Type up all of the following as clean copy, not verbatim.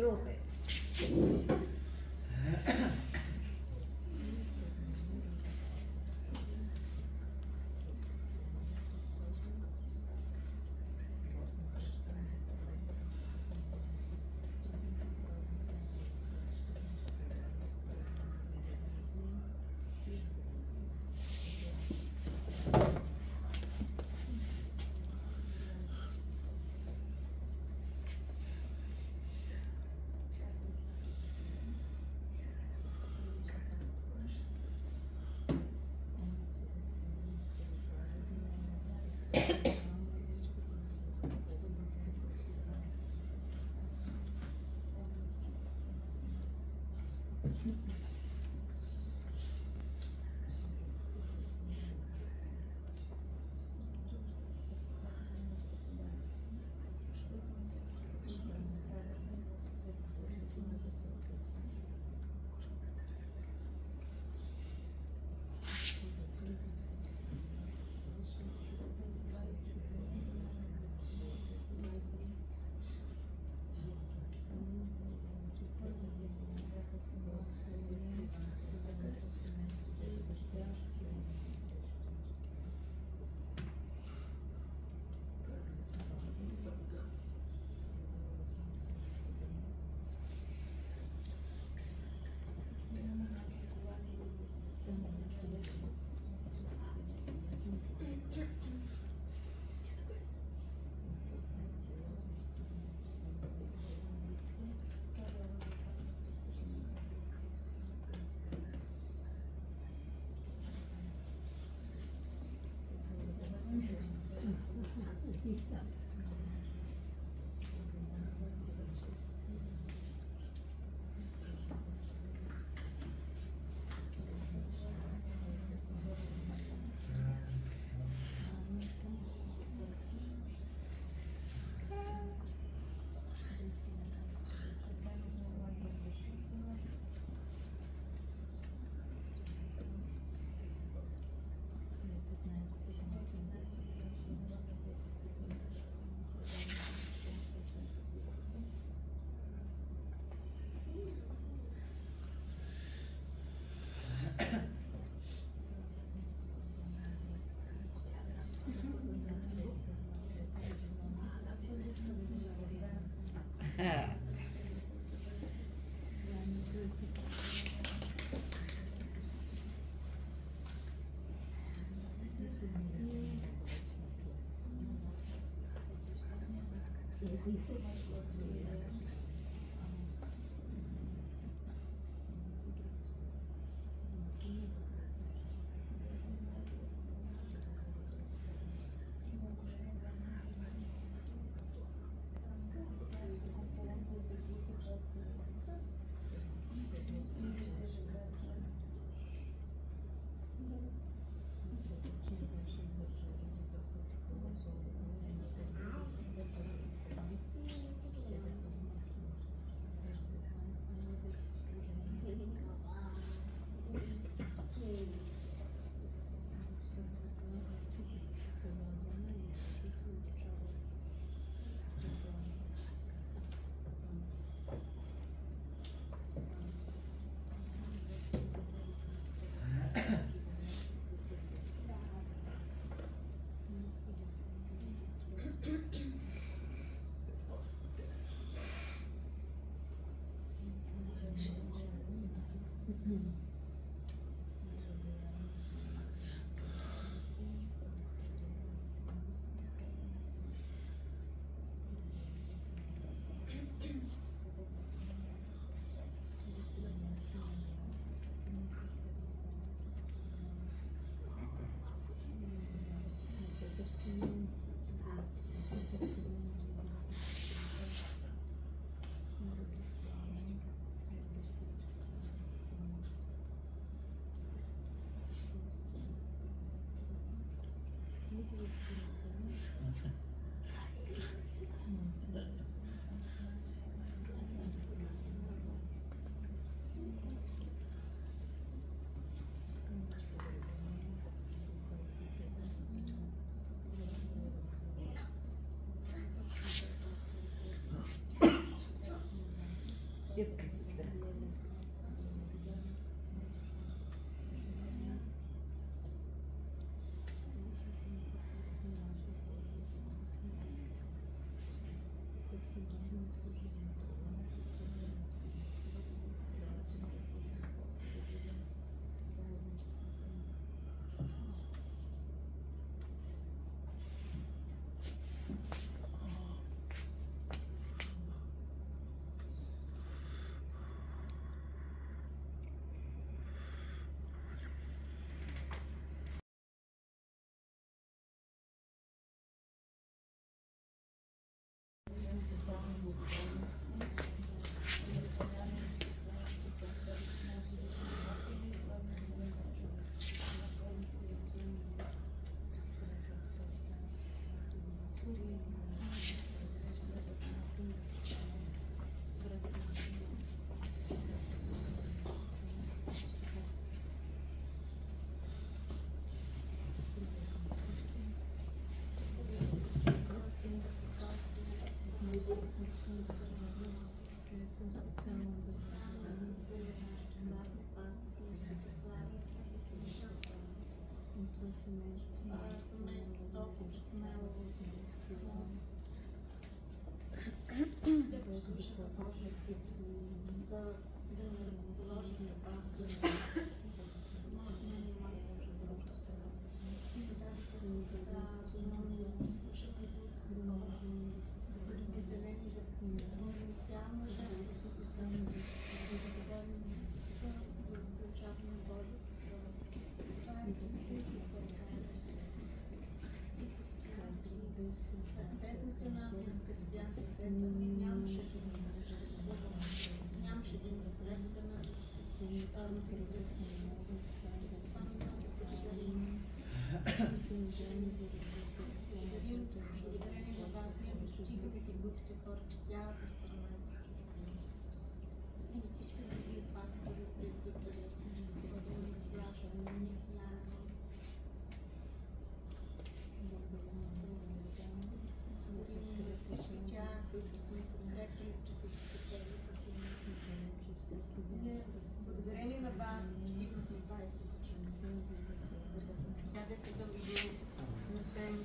trupe. Благодарение на вас, стигнахме 20 години. Дадете да ви внесем.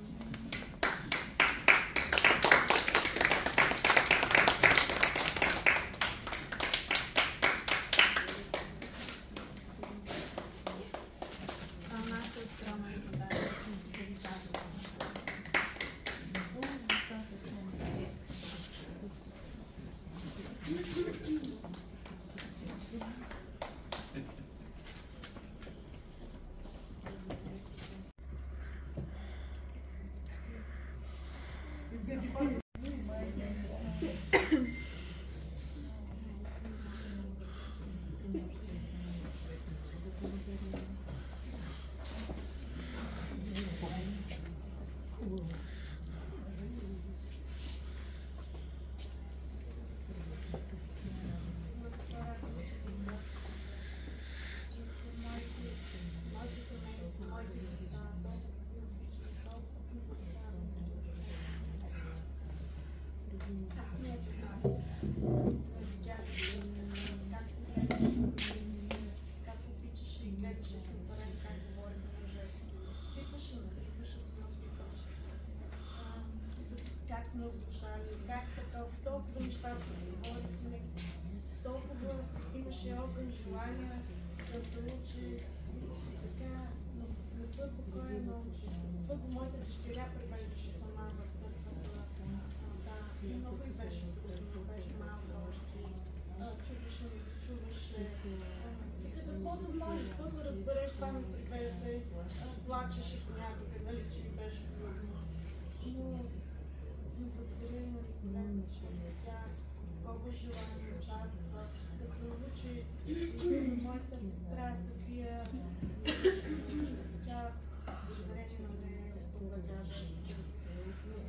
Как така, толкова неща се говорихме, толкова имаше огън, желание да се учи така, на път покоено. Първо моята дъщеря превеждаше сама в църквата. Да, много и беше трудно, беше малко още. Чуваше. Каквото може, каквото разбереш, това ми превежда, плачеше понякога, нали, че ми беше трудно. Но благодарение на времето, тя такова желание участва, да се научи моята сестра София, тя благодарение на нея победява.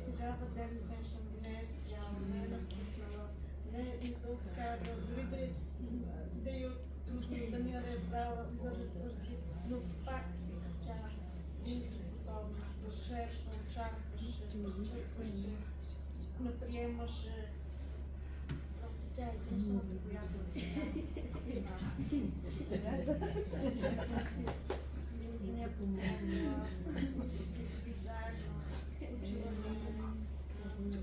Тогава ден днешен не е спряла, не е напуснала, не е мисъл така, дори да е трудно, да ми е разбрала, да разбързи, но пак тя винаги готова да жертва, очакваше, постъпваше, не приемаше Просто тя е единствената, която не е помогнала, заедно, учила ме,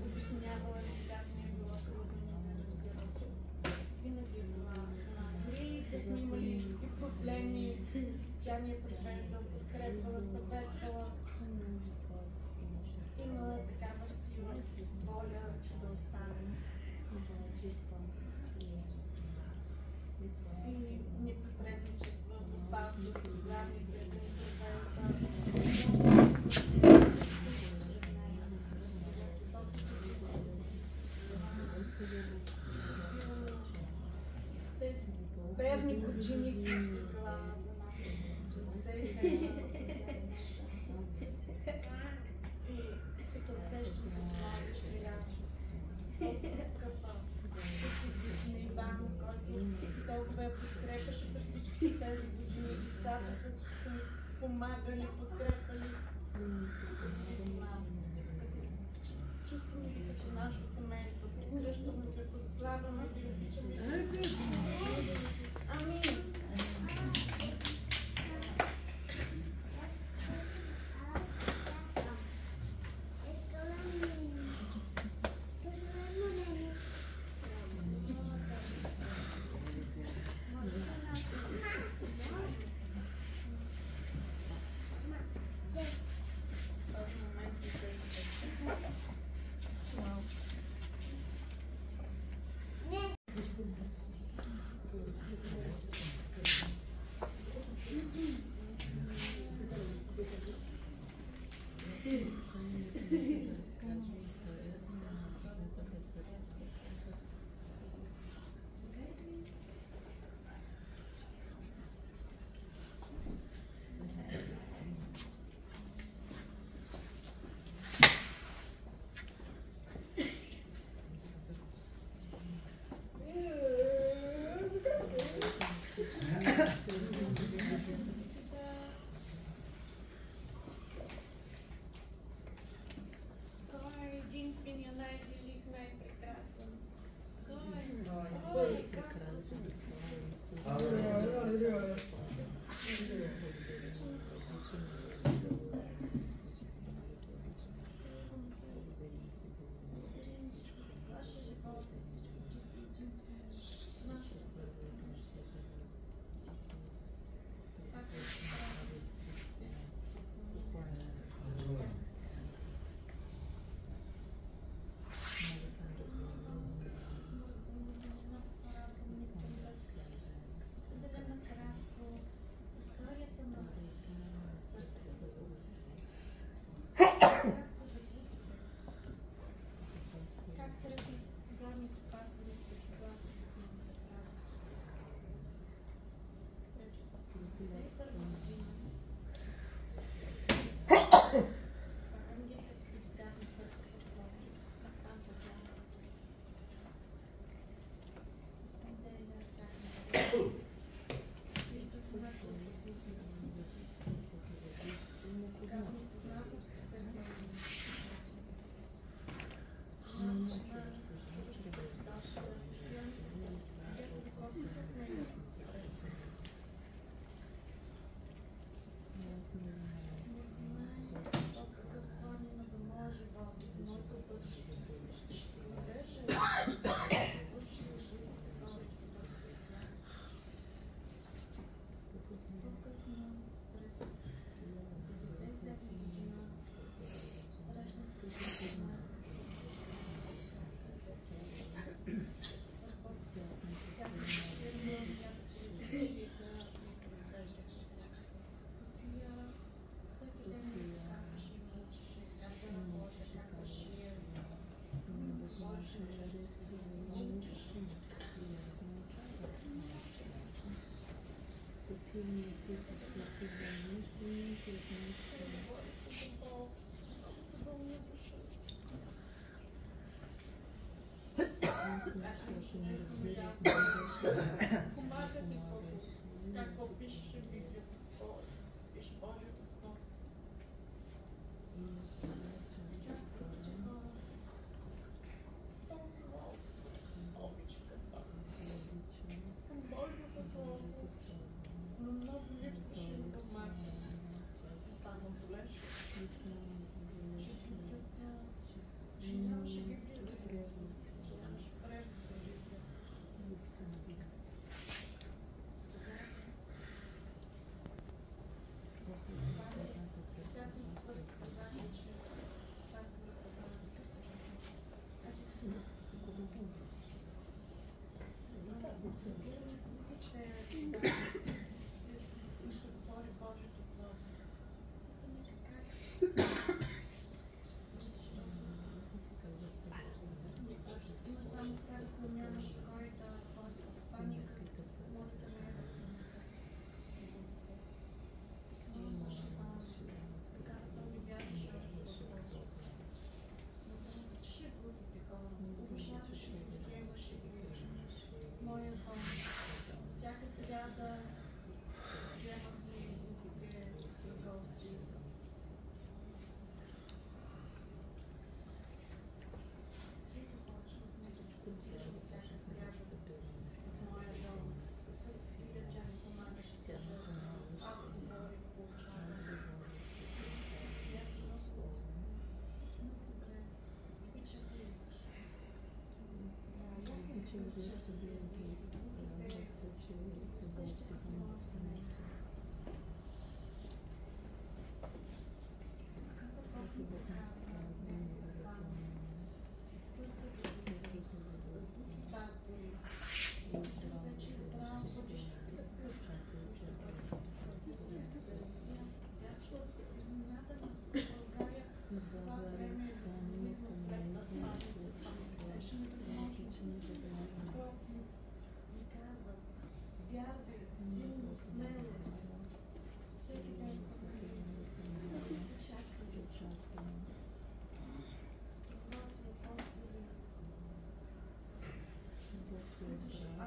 обяснявала ми как ми е била трудно, не разбирала. Винаги е била жена. Дори да сме имали какви проблеми, тя ни е превеждала, подкрепала, съветвала. Има такава сила, воля да останем. И непосредничество с пастор, с главните, верни ученици ще била и като усещам се млади, штригача. На Иван, който толкова я подкрепяше през всички тези години. Децата са ми помагали, подкрепали. Чувствам ги като нашето семейство. Прегръщаме се, подславяме, ги обичаме. Амин! Какво пише Библията? Пише Божието Слово. Толкова обича.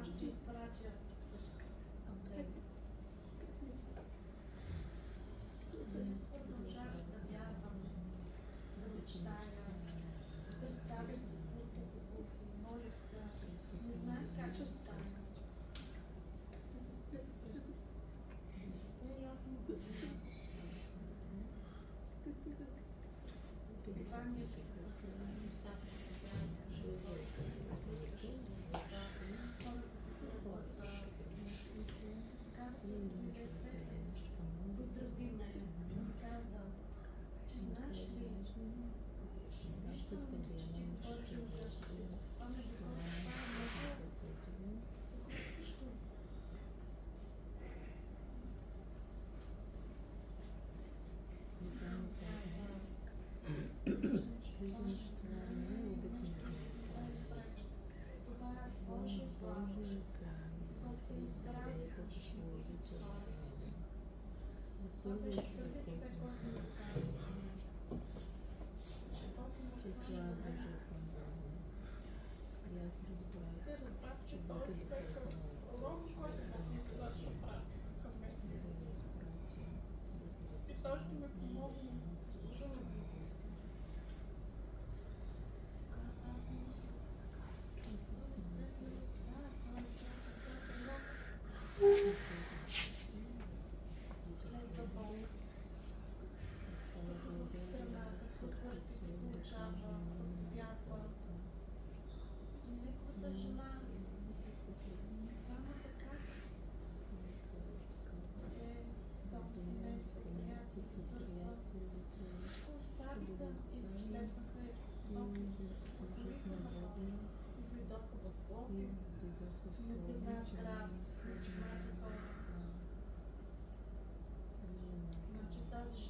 Аз ще изпратя към теб. Днес продължаваш да вярвам, да мечтая, представяш си какво молих да не знаеш как ще стане. През 2008 година това ми е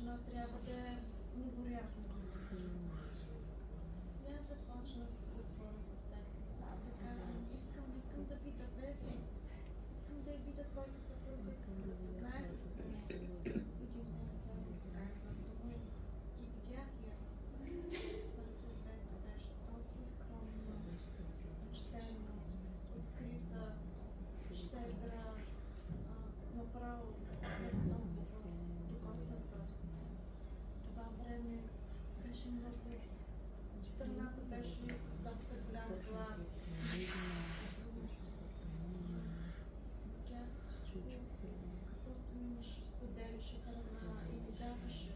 жена трябва да е невероятно. Аз започнах разговора с теб. Така, искам да видя Веси. Искам да я видя твоята съпруга. Искам да 15 години. И видях я. Първо Веси беше толкова скромна, почтена, открита, щедра, направо смъртно. Това време беше много. Страната беше доста голям глад. Тя каквото имаш, споделяше храна и ми даваше.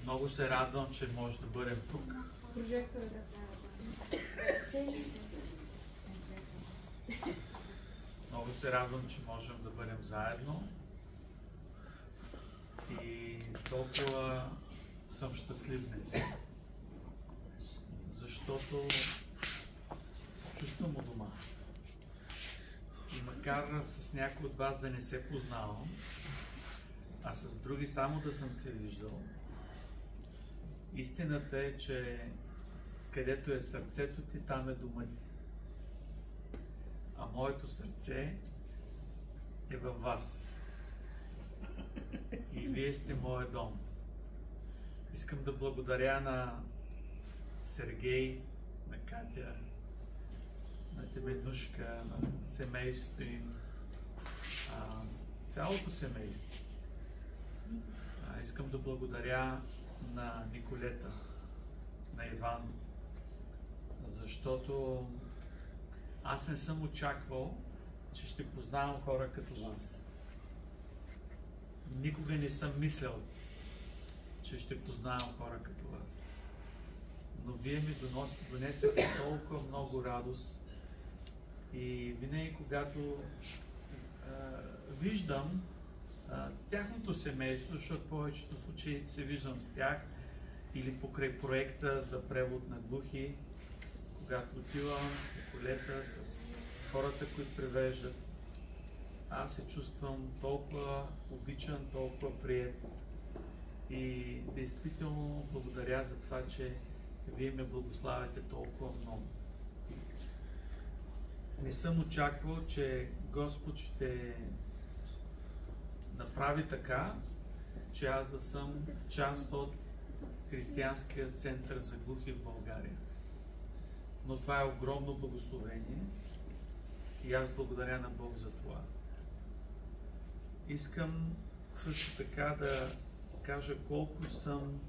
Много се радвам, че може да бъдем тук. Много се радвам, че можем да бъдем заедно. И толкова съм щастлив днес. Защото се чувствам у дома. И макар с някой от вас да не се познавам, а с други само да съм се виждал, истината е, че където е сърцето ти, там е домът ти. А моето сърце е във вас. И вие сте моя дом. Искам да благодаря на Сергей, на Катя, на Теменушка, на семейството им, цялото семейство. Искам да благодаря на Николета, на Иван, защото аз не съм очаквал, че ще познавам хора като вас. Никога не съм мислял, че ще познавам хора като вас. Но вие ми донесете толкова много радост и винаги когато виждам тяхното семейство, защото в повечето случаи се виждам с тях или покрай проекта за превод на глухи, когато отивам с Николета, с хората, които превеждат, аз се чувствам толкова обичан, толкова прият и действително благодаря за това, че вие ме благославяте толкова много. Не съм очаквал, че Господ ще направи така, че аз да съм част от християнския център за глухи в България. Но това е огромно благословение и аз благодаря на Бог за това. Искам също така да кажа колко съм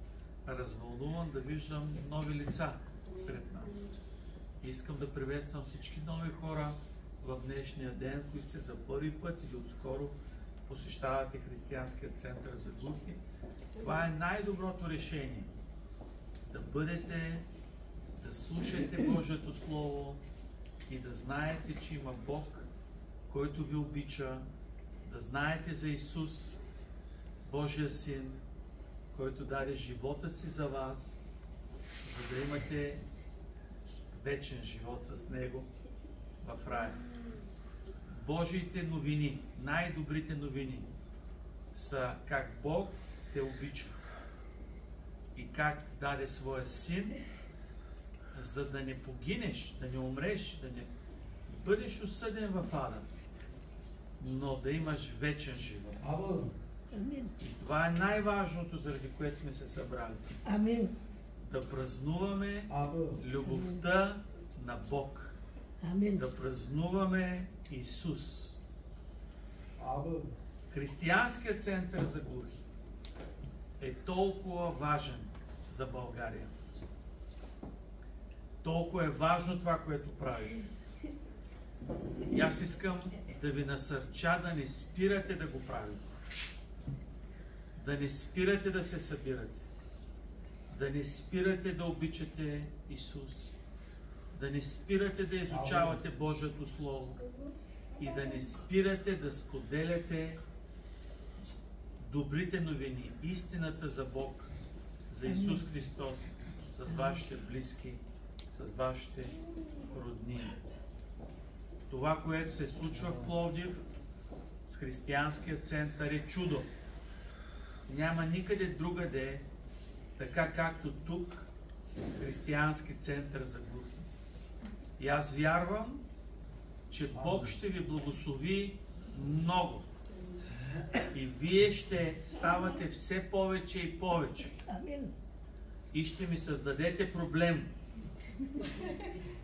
развълнуван да виждам нови лица сред нас. Искам да приветствам всички нови хора в днешния ден, които сте за първи път или отскоро посещавате Християнския център за глухи. Това е най-доброто решение. Да бъдете, да слушате Божието Слово и да знаете, че има Бог, който ви обича, да знаете за Исус, Божия Син, който даде живота си за вас, за да имате вечен живот с Него в рая. Божиите новини, най-добрите новини са как Бог те обича и как даде своя Син, за да не погинеш, да не умреш, да не бъдеш осъден в ада, но да имаш вечен живот. И това е най-важното, заради което сме се събрали. Амин. Да празнуваме любовта на Бог. Амин. Да празнуваме Исус. Християнският център за глухи е толкова важен за България. Толкова е важно това, което прави. И аз искам да ви насърча да не спирате да го правите. Да не спирате да се събирате. Да не спирате да обичате Исус. Да не спирате да изучавате Божието Слово. И да не спирате да споделяте добрите новини, истината за Бог, за Исус Христос, с вашите близки, с вашите роднини. Това, което се случва в Пловдив с Християнския център, е чудо. Няма никъде другаде, така както тук, Християнски център за глухи. И аз вярвам, че Бог ще ви благослови много. И вие ще ставате все повече и повече. И ще ми създадете проблем.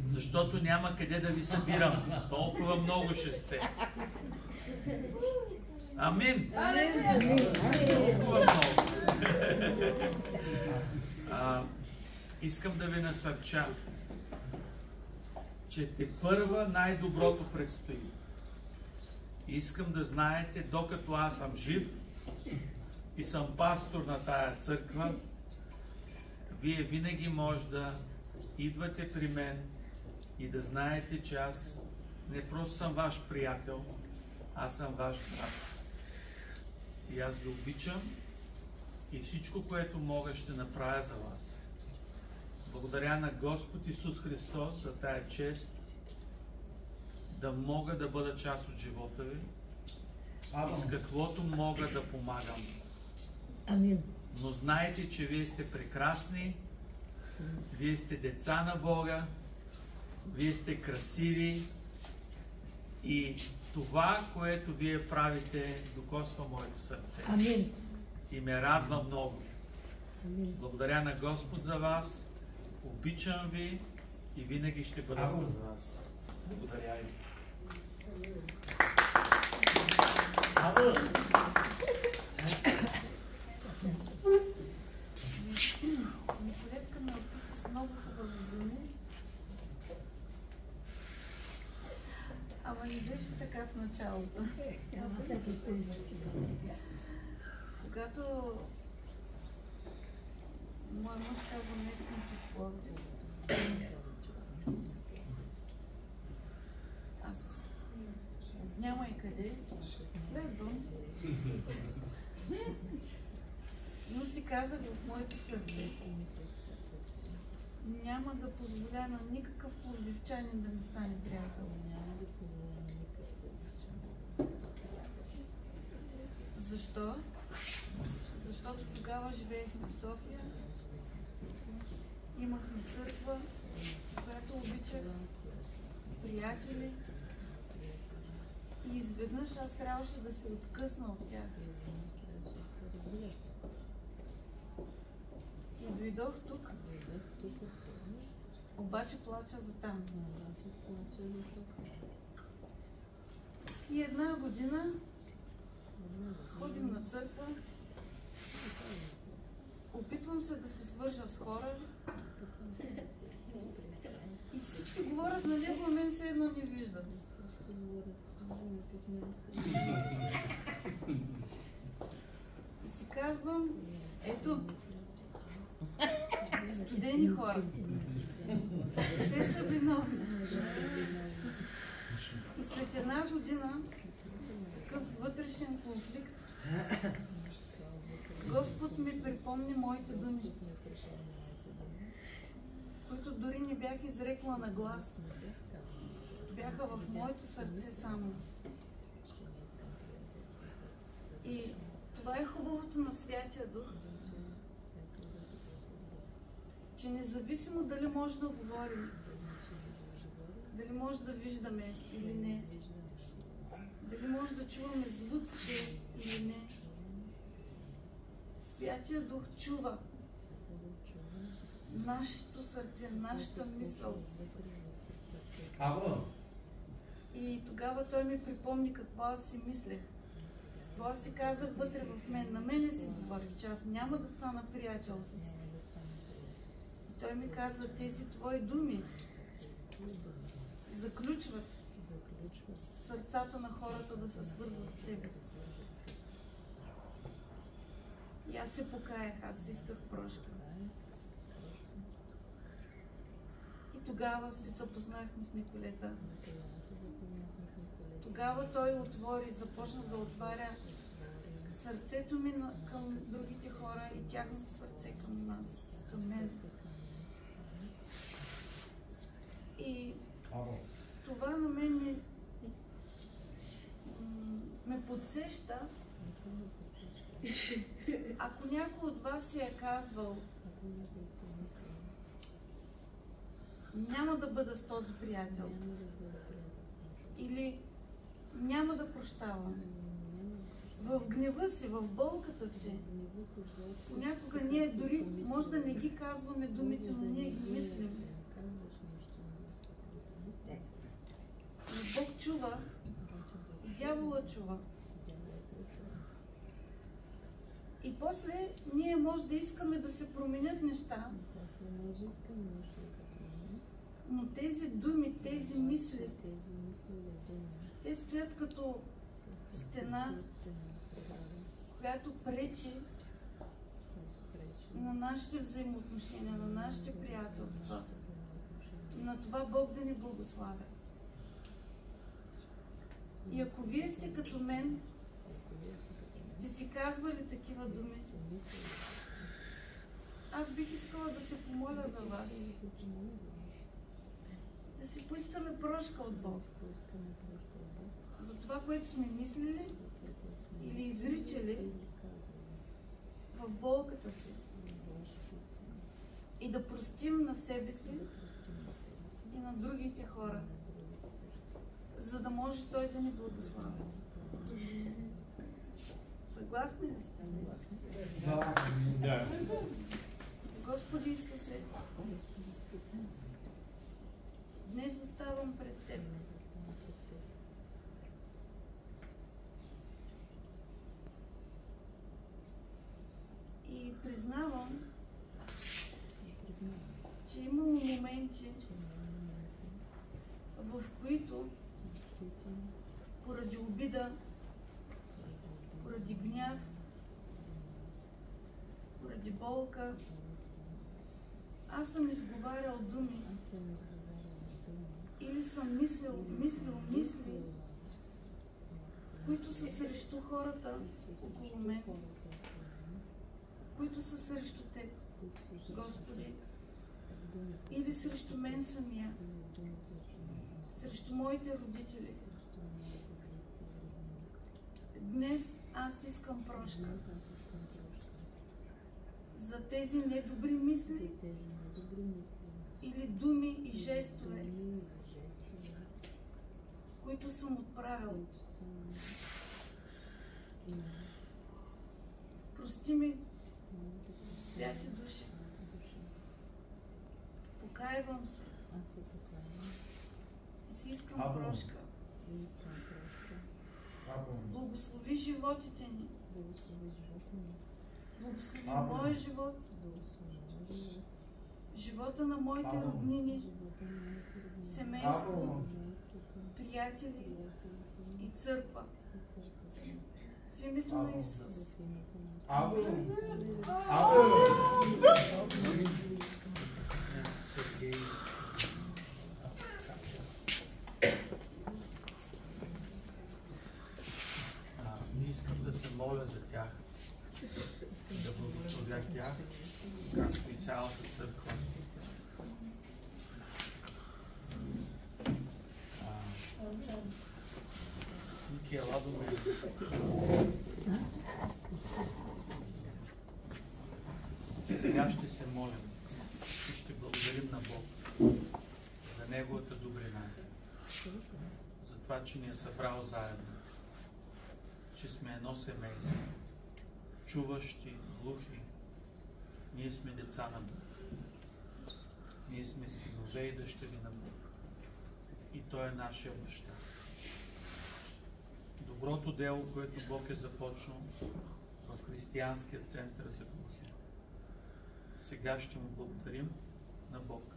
Защото няма къде да ви събирам. Толкова много ще сте. Амин! Толкова много. Искам да ви насърча, че тепърва най-доброто предстои. Искам да знаете, докато аз съм жив и съм пастор на тая църква, вие винаги може да идвате при мен и да знаете, че аз не просто съм ваш приятел, аз съм ваш брат. И аз ви обичам и всичко, което мога, ще направя за вас. Благодаря на Господ Исус Христос за тая чест да мога да бъда част от живота ви и с каквото мога да помагам. Амин. Но знайте, че вие сте прекрасни, вие сте деца на Бога, вие сте красиви и това, което вие правите, докосва моето сърце. Амин. И ме радва много. Амин. Благодаря на Господ за вас, обичам ви и винаги ще бъда с вас. Благодаря ви. Николетка ме описа с много хубави думи. Ама не беше така в началото. Когато мой мъж каза, местим се в Пловдив, аз няма и къде, следвам. Но си казах в моето сърце, няма да позволя на никакъв пловдивчанин да ми стане приятел. Защо? Защото тогава живеехме в София, имахме църква, която обичах, приятели и изведнъж аз трябваше да се откъсна от тях. И дойдох тук, обаче плача за там. И една година ходим на църква, опитвам се да се свържа с хора и всички говорят на него, а мен все едно не виждат. И си казвам, ето, студени хора. Те са виновни. И след една година, такъв вътрешен конфликт, Господ ми припомни моите думи, които дори не бях изрекла на глас. Бяха в моето сърце само. И това е хубавото на Святия Дух, че независимо дали може да говорим, дали може да виждаме или не, дали може да чуваме звуците или не, Святия Дух чува нашето сърце, нашата мисъл. И тогава той ми припомни какво аз си мислех. Това аз си казах вътре в мен. На мене си говорих, че аз няма да стана приятел с... И той ми каза, тези твои думи заключват сърцата на хората да се свързват с теб. И аз се покаях, аз исках прошка. И тогава се запознахме с Николета. Тогава той отвори, започна да отваря сърцето ми към другите хора и тяхното сърце към нас, към мен. И това на мен ме подсеща, ако някой от вас си е казвал, няма да бъда с този приятел, или няма да прощавам, в гнева си, в болката си, понякога ние дори може да не ги казваме думите, но ние ги мислим. Но Бог чува, и дявола чува. И после ние може да искаме да се променят неща, но тези думи, тези мисли, те стоят като стена, която пречи на нашите взаимоотношения, на нашите приятелства, на това Бог да ни благославя. И ако вие сте като мен, сте си казвали такива думи, аз бих искала да се помоля за вас. Да си поискаме прошка от Бог. За това, което сме мислили или изричали в болката си. И да простим на себе си и на другите хора, за да може Той да ни благослави. Съгласни ли сте? Да. Господи Исусе, днес заставам пред Теб. И признавам, че имало моменти, в които поради обида, поради гняв, поради болка, аз съм изговарял думи или съм мислил мисли, които са срещу хората около мен, които са срещу Теб, Господи, или срещу мен самия, срещу моите родители. Днес аз искам прошка за тези недобри мисли или думи и жестове, които съм отправил. Прости ми, святи души. Покайвам се. И си искам прошка. Благослови животите ни. Благослови моя живот, живота на моите роднини, семейство, приятели и църква. В името на Исус. Не искам да се моля за тях, да благословя тях, както и цялата църква. Ники, ела до мен. Сега ще се молим и ще благодарим на Бог за Неговата добрина, за това, че ни е събрал заедно, че сме едно семейство, чуващи, глухи. Ние сме деца на Бог. Ние сме синове и дъщери на Бог. И Той е нашия баща. Доброто дело, което Бог е започнал в християнския център за глухи. Сега ще му благодарим на Бог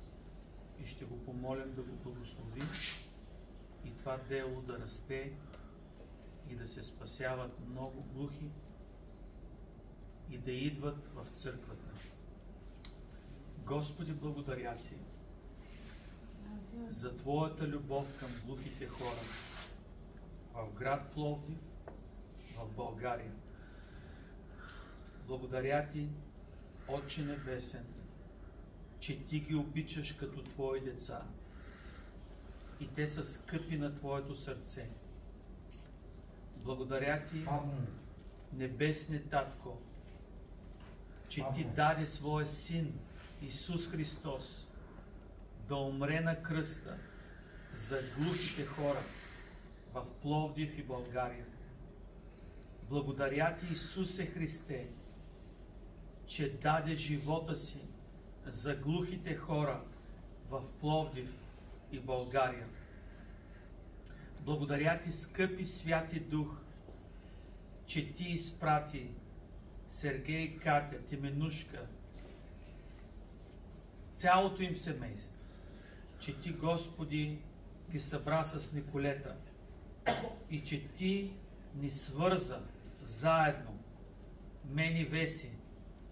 и ще го помолим да го благослови и това дело да расте и да се спасяват много глухи и да идват в църквата. Господи, благодаря Ти за Твоята любов към глухите хора в град Пловдив, в България. Благодаря Ти, Отче Небесен, че Ти ги обичаш като Твои деца и те са скъпи на Твоето сърце. Благодаря Ти, Небесне Татко, че Ти даде Своя Син Исус Христос да умре на кръста за глухите хора в Пловдив и България. Благодаря Ти, Исусе Христе, че даде живота си за глухите хора в Пловдив и България. Благодаря Ти, скъпи Святи Дух, че Ти изпрати Сергей, Катя, Теменушка, цялото им семейство, че Ти, Господи, ги събра с Николета и че Ти ни свърза заедно, мен и Веси,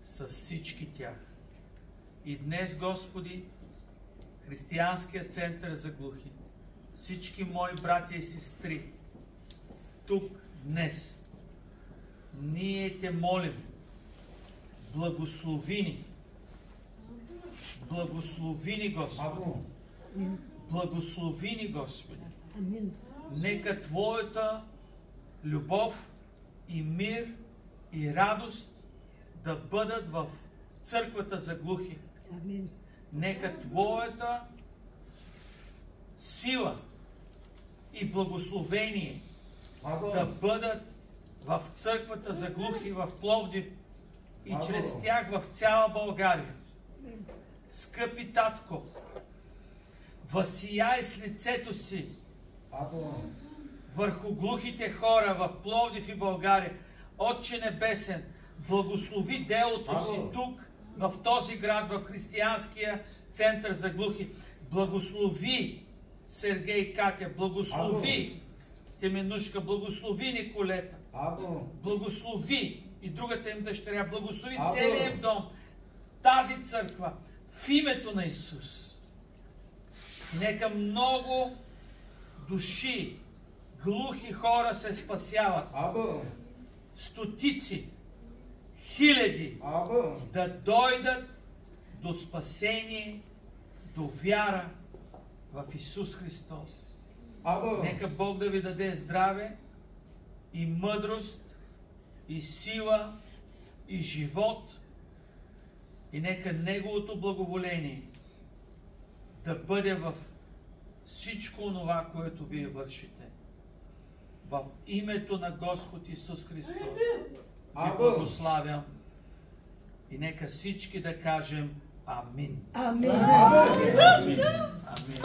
с всички тях. И днес, Господи, Християнският център за глухи, всички мои братя и сестри, тук днес, ние Те молим, благослови ни. Благослови ни, Господи. Благослови ни, Господи. Нека Твоята любов и мир и радост да бъдат в църквата за глухи. Нека Твоята сила и благословение да бъдат в църквата за глухи в Пловдив и чрез тях в цяла България. Скъпи Татко, възсияй с лицето си върху глухите хора в Пловдив и България. Отче Небесен, благослови делото си тук, в този град, в Християнския център за глухи. Благослови Сергей и Катя, благослови Теменушка, благослови Николета, благослови и другата им дъщеря, благослови целият им дом, тази църква, в името на Исус. Нека много души, глухи хора се спасяват. Стотици, хиляди да дойдат до спасение, до вяра в Исус Христос. Нека Бог да ви даде здраве и мъдрост и сила и живот и нека Неговото благоволение да бъде в всичко онова, което Вие вършите. В името на Господ Исус Христос ви благославям и нека всички да кажем Амин. Амин. Амин. Амин.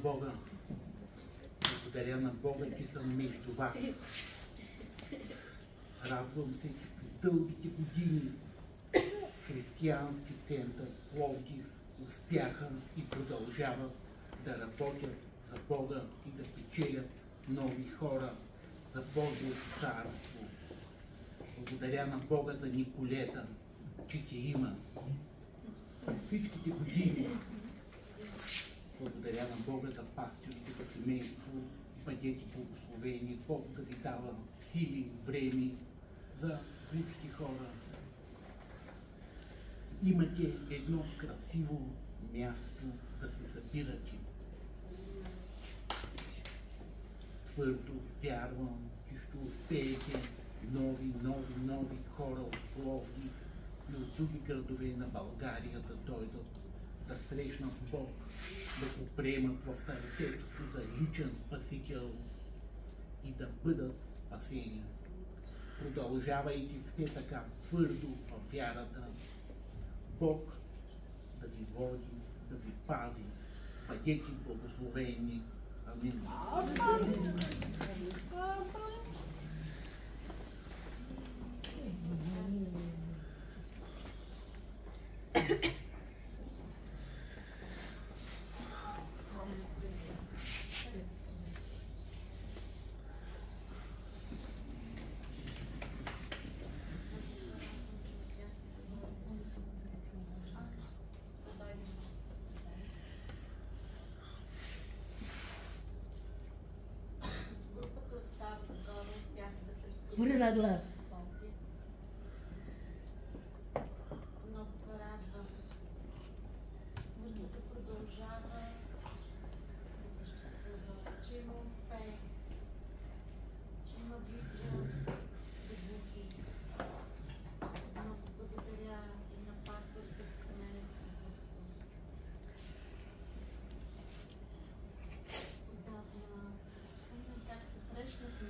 Бога. Благодаря на Бога, че съм между вас. Радвам се, че през дългите години Християнски център Пловдив успяха и продължават да работят за Бога и да печелят нови хора за Божието царство. Благодаря на Бога за Николета, че те има всичките години. Благодаря на Бога за пастирското семейство. Бъдете благословени. Бог да ви дава сили, време за близки хора. Имате едно красиво място да се събирате. Твърдо вярвам, че ще успеете нови хора от Пловдив и от други градове на България да дойдат, да срещнат Бог, да го приемат в сърцето си за личен спасител и да бъдат спасени. Продължавайте все така твърдо в вярата. Бог да ви води, да ви пази. Бъдете благословени. Амин. Пори на глас. Много се радвам. Музиката продължава да съществува, че има успех, че има Библия за глухи. Много благодаря и на пасторското семейство. Отдавна спомням как се срещнахме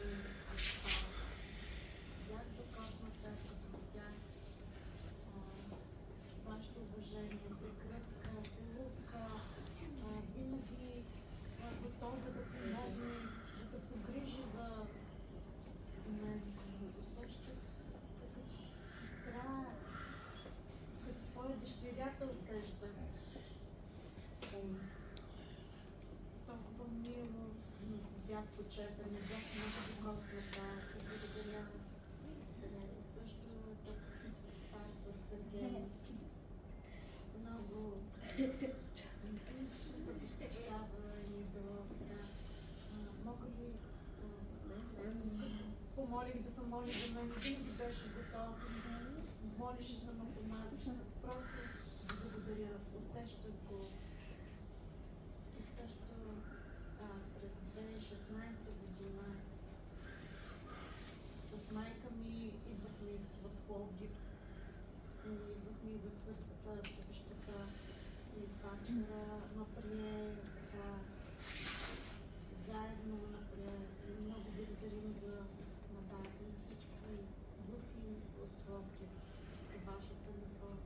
с това. Бях докосна срещата от тях. Вашето уважение, прегръдка, целувка, винаги готова да помогне, да се погрижи за мен. Също като сестра, като твоя дъщерята усеща. Толкова мило бях почета, не бях много докосната и благодаря. Също пастор Сергей. Много възхищава и било така. Мога ли помолих да се моли за мен, винаги беше готов. Молиш за ме помагаш. Просто благодаря. Усещах го. И също през 2016 година с майка ми идвахме в Пловдив. Идвахме и до църквата, съвещата и пастора наприе така заедно наприе. И много благодарим за на вас и всички духи от Пловдив и вашата любов,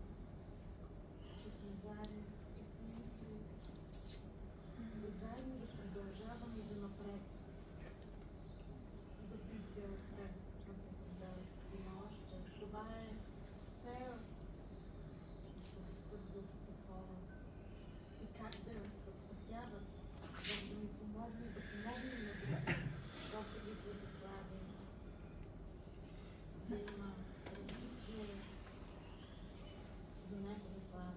че сме заедно и сме и заедно да продължаваме да напред. Да бидете отпред, да има още. Това е цел с другите хора. И как да се спасяват, да ни помогне, да помогнем на другите. Господи, благослови. Да има развитие за Негова слава.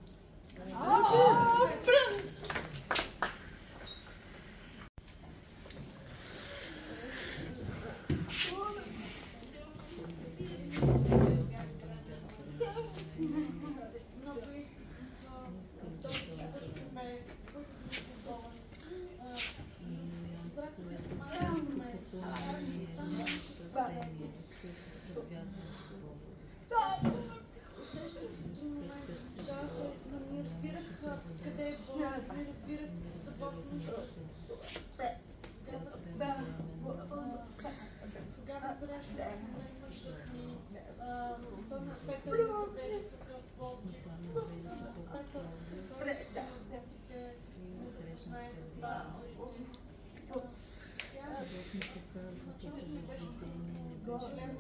Добре.